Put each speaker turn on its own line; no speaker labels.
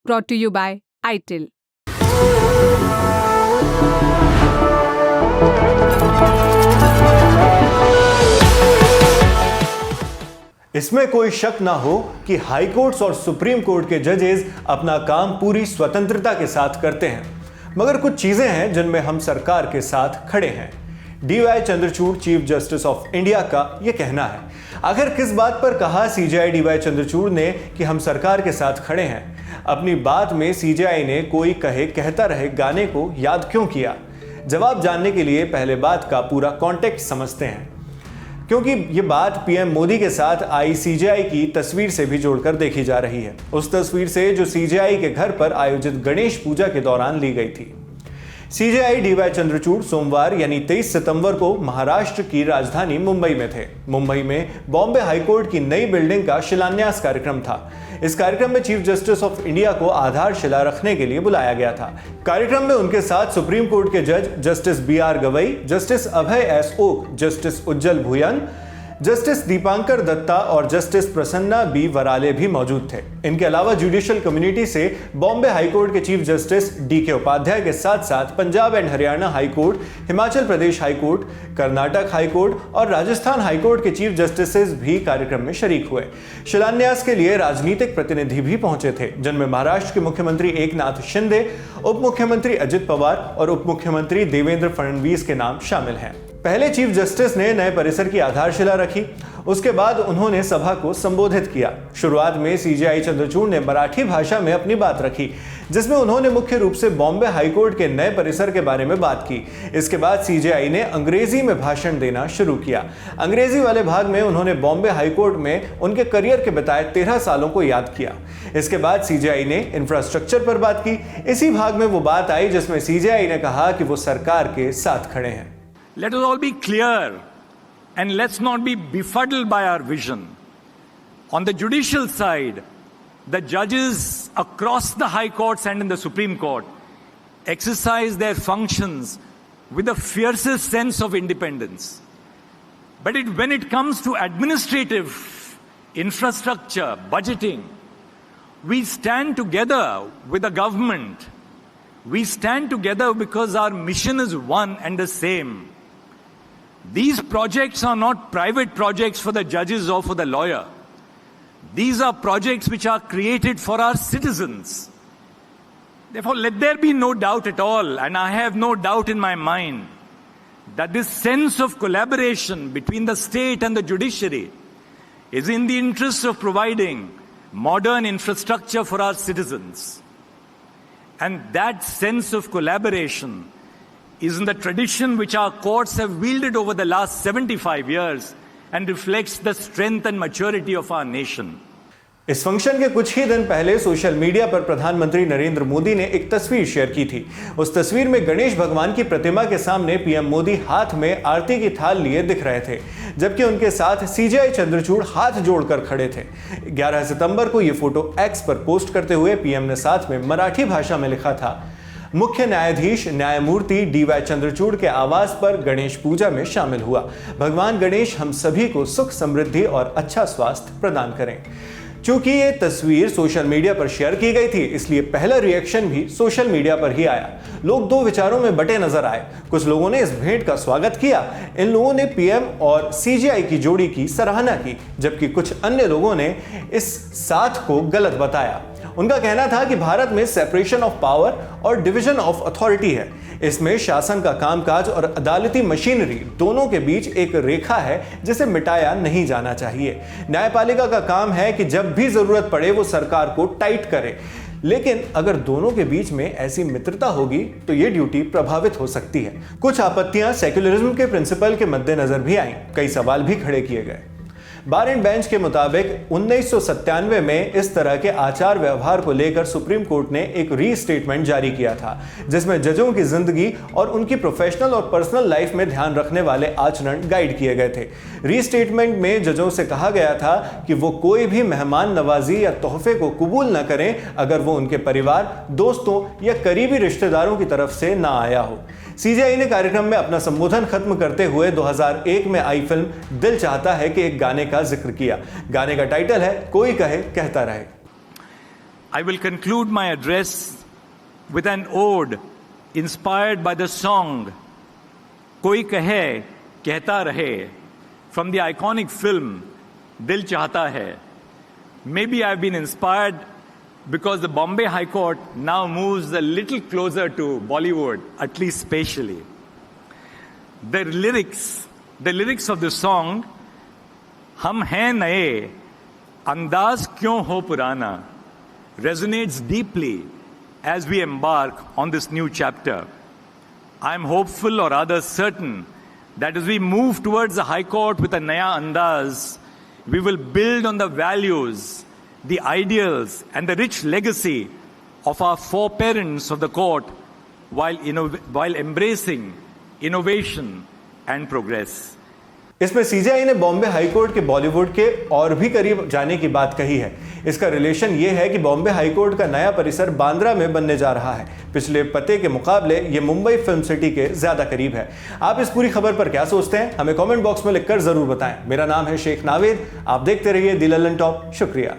brought to you by ITIL.
इसमें कोई शक ना हो कि हाई कोर्ट्स और सुप्रीम कोर्ट के जजेस अपना काम पूरी स्वतंत्रता के साथ करते हैं, मगर कुछ चीजें हैं जिनमें हम सरकार के साथ खड़े हैं। DY Chandrachud chief justice of India का यह कहना है। आखिर किस बात पर कहा CJI DY चंद्रचूड़ ने कि हम सरकार के साथ खड़े हैं? अपनी बात में CJI ने कोई कहे कहता रहे गाने को याद क्यों किया? जवाब जानने के लिए पहले बात का पूरा कॉन्टेक्स्ट समझते हैं, क्योंकि ये बात PM मोदी के साथ आई CJI की तस्वीर से भी जोड़कर देखी जा रही है। उस तस्वीर से जो CJI के घर पर आयोजित गणेश पूजा के दौरान ली गई थी। CJI DY चंद्रचूड़ सोमवार यानी 23 सितंबर को महाराष्ट्र की राजधानी मुंबई में थे। मुंबई में बॉम्बे हाईकोर्ट की नई बिल्डिंग का शिलान्यास कार्यक्रम था। इस कार्यक्रम में चीफ जस्टिस ऑफ इंडिया को आधारशिला रखने के लिए बुलाया गया था। कार्यक्रम में उनके साथ सुप्रीम कोर्ट के जज जस्टिस BR गवई, जस्टिस अभय S ओक, जस्टिस उज्जवल भुयन, जस्टिस दीपांकर दत्ता और जस्टिस प्रसन्ना B वराले भी मौजूद थे। इनके अलावा जुडिशियल कम्युनिटी से बॉम्बे हाईकोर्ट के चीफ जस्टिस DK उपाध्याय के साथ साथ Punjab and Haryana high court, Himachal Pradesh high court, Karnataka high court और राजस्थान हाईकोर्ट के चीफ जस्टिसेस भी कार्यक्रम में शरीक हुए। शिलान्यास के लिए राजनीतिक प्रतिनिधि भी पहुंचे थे, जिनमें महाराष्ट्र के मुख्यमंत्री एकनाथ शिंदे, उप मुख्यमंत्री अजित पवार और उप मुख्यमंत्री देवेंद्र फडणवीस के नाम शामिल हैं। पहले चीफ जस्टिस ने नए परिसर की आधारशिला रखी, उसके बाद उन्होंने सभा को संबोधित किया। शुरुआत में CJI चंद्रचूड़ ने मराठी भाषा में अपनी बात रखी, जिसमें उन्होंने मुख्य रूप से बॉम्बे हाईकोर्ट के नए परिसर के बारे में बात की। इसके बाद CJI ने अंग्रेजी में भाषण देना शुरू किया। अंग्रेजी वाले भाग में उन्होंने बॉम्बे हाईकोर्ट में उनके करियर के बताए 13 सालों को याद किया। इसके बाद CJI ने इंफ्रास्ट्रक्चर पर बात की। इसी भाग में वो बात आई जिसमें CJI ने कहा कि वो सरकार के साथ खड़े हैं।
Let us all be clear and let's not be befuddled by our vision. On the judicial side, the judges across the high courts and in the Supreme Court exercise their functions with the fiercest sense of independence. But when it comes to administrative infrastructure, budgeting, we stand together with the government. We stand together because our mission is one and the same. These projects are not private projects for the judges or for the lawyer. These are projects which are created for our citizens. Therefore, let there be no doubt at all, and I have no doubt in my mind, that this sense of collaboration between the state and the judiciary is in the interest of providing modern infrastructure for our citizens. And that sense of collaboration is in the tradition which our courts have wielded over the last 75 years and reflects the strength and maturity of our nation.
इस function के कुछ ही दिन पहले social media पर प्रधानमंत्री नरेंद्र मोदी ने एक तस्वीर शेयर की थी। उस तस्वीर में गणेश भगवान की प्रतिमा के सामने PM मोदी हाथ में आरती की थाल लिए दिख रहे थे, जबकि उनके साथ CJI चंद्रचूड़ हाथ जोड़कर खड़े थे। 11 सितंबर को यह फोटो X पर पोस्ट करते हुए PM ने साथ में मराठी भाषा में लिखा था, मुख्य न्यायाधीश न्यायमूर्ति DY चंद्रचूड़ के आवास पर गणेश पूजा में शामिल हुआ। भगवान गणेश हम सभी को सुख, समृद्धि और अच्छा स्वास्थ्य प्रदान करें। चूंकि ये तस्वीर सोशल मीडिया पर शेयर की गई थी, इसलिए पहला रिएक्शन भी सोशल मीडिया पर ही आया। लोग दो विचारों में बटे नजर आए। कुछ लोगों ने इस भेंट का स्वागत किया। इन लोगों ने PM और CJI की जोड़ी की सराहना की, जबकि कुछ अन्य लोगों ने इस साथ को गलत बताया। उनका कहना था कि भारत में सेपरेशन ऑफ पावर और डिवीजन ऑफ अथॉरिटी है। इसमें शासन का कामकाज और अदालती मशीनरी दोनों के बीच एक रेखा है जिसे मिटाया नहीं जाना चाहिए। न्यायपालिका का काम है कि जब भी जरूरत पड़े वो सरकार को टाइट करे, लेकिन अगर दोनों के बीच में ऐसी मित्रता होगी तो ये ड्यूटी प्रभावित हो सकती है। कुछ आपत्तियां सेक्युलरिज्म के प्रिंसिपल के मद्देनजर भी आईं। कई सवाल भी खड़े किए गए। बार एंड बेंच के मुताबिक 1997 में इस तरह के आचार व्यवहार को लेकर सुप्रीम कोर्ट ने एक रीस्टेटमेंट जारी किया था, जिसमें जजों की जिंदगी और उनकी प्रोफेशनल और पर्सनल लाइफ में ध्यान रखने वाले आचरण गाइड किए गए थे। रीस्टेटमेंट में जजों से कहा गया था कि वो कोई भी मेहमान नवाजी या तोहफे को कबूल न करें अगर वो उनके परिवार, दोस्तों या करीबी रिश्तेदारों की तरफ से ना आया हो। CJI ने कार्यक्रम में अपना संबोधन खत्म करते हुए 2001 में आई फिल्म दिल चाहता है कि एक गाने का जिक्र किया। गाने का टाइटल है कोई कहे कहता रहे।
I will conclude my address with an ode inspired by the song Koi Kahe Kehta Rahe from the iconic film Dil Chahta Hai. Maybe I've been inspired because the Bombay High Court now moves a little closer to Bollywood, at least spatially. The lyrics of the song, Hum Hain Naye, Andaz Kyun Ho Purana, resonates deeply as we embark on this new chapter. I'm hopeful, or rather certain, that as we move towards the High Court with a Naya Andaz, we will build on the values, the ideals, and the rich legacy of our foreparents of the court while embracing innovation and progress.
इसमें CJI ने Bombay high court के बॉलीवुड के और भी करीब जाने की बात कही है। इसका रिलेशन यह है कि बॉम्बे हाई कोर्ट का नया परिसर बांद्रा में बनने जा रहा है। पिछले पते के मुकाबले यह मुंबई फिल्म सिटी के ज्यादा करीब है। आप इस पूरी खबर पर क्या सोचते हैं, हमें कमेंट बॉक्स में लिखकर जरूर बताएं। मेरा नाम है शेख नावेद, आप देखते रहिए दी लल्लन टॉप। शुक्रिया।